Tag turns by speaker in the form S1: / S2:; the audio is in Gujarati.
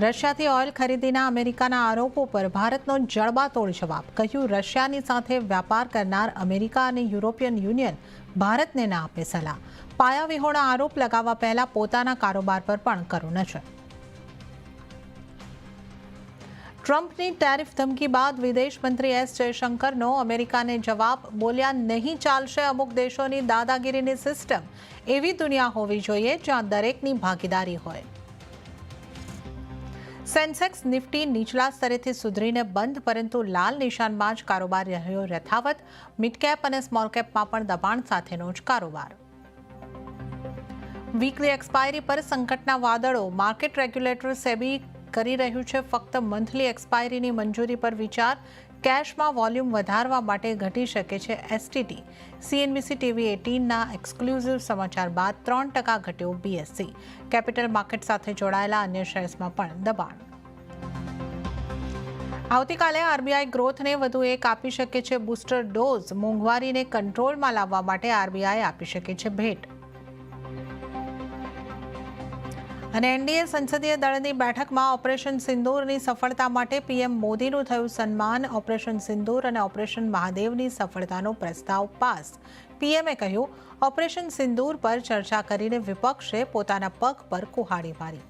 S1: રશિયાથી ઓઇલ ખરીદીના અમેરિકાના આરોપો પર ભારતનો જડબાતોડ જવાબ. કહ્યું, રશિયાની સાથે વ્યાપાર કરનાર અમેરિકા અને યુરોપિયન યુનિયન ભારતને ના આપે સલાહ. પાયાવિહોણા આરોપ લગાવવા પહેલા પોતાના કારોબાર પર પણ કરો નજર. ટ્રમ્પની ટેરિફ ધમકી બાદ વિદેશ મંત્રી એસ જયશંકરનો અમેરિકાને જવાબ. બોલ્યા, નહીં ચાલશે અમુક દેશોની દાદાગીરીની સિસ્ટમ. એવી દુનિયા હોવી જોઈએ જ્યાં દરેકની ભાગીદારી હોય. સેન્સેક્સ નિફ્ટી નીચલા સ્તરેથી સુધરીને બંધ, પરંતુ લાલ નિશાનમાં જ કારોબાર રહ્યો યથાવત. મિડકેપ અને સ્મોલ કેપમાં પણ દબાણ સાથેનો જ કારોબાર. વીકલી એક્સપાયરી પર સંકટના વાદળો. માર્કેટ રેગ્યુલેટર સેબી કરી રહ્યું છે ફક્ત મંથલી એક્સપાયરીની મંજૂરી પર વિચાર. કેશમાં વોલ્યુમ વધારવા માટે ઘટી શકે છે એસટીટી. સીએનબીસી ટીવી 18ના એક્સક્લુઝિવ સમાચાર બાદ 3% ઘટ્યો બીએસસી. કેપિટલ માર્કેટ સાથે જોડાયેલા અન્ય શેર્સમાં પણ દબાણ. આવતીકાલે આરબીઆઈ ગ્રોથને વધુ એક આપી શકે છે બૂસ્ટર ડોઝ. મોંઘવારીને કંટ્રોલમાં લાવવા માટે આરબીઆઈ આપી શકે છે ભેટ. અને એનડીએ સંસદીય દળની બેઠકમાં ઓપરેશન સિંદૂરની સફળતા માટે પીએમ મોદીનું થયું સન્માન. ઓપરેશન સિંદૂર અને ઓપરેશન મહાદેવની સફળતાનો પ્રસ્તાવ પાસ. પીએમએ કહ્યું, ઓપરેશન સિંદૂર પર ચર્ચા કરીને વિપક્ષે પોતાના પગ પર કુહાડી મારી.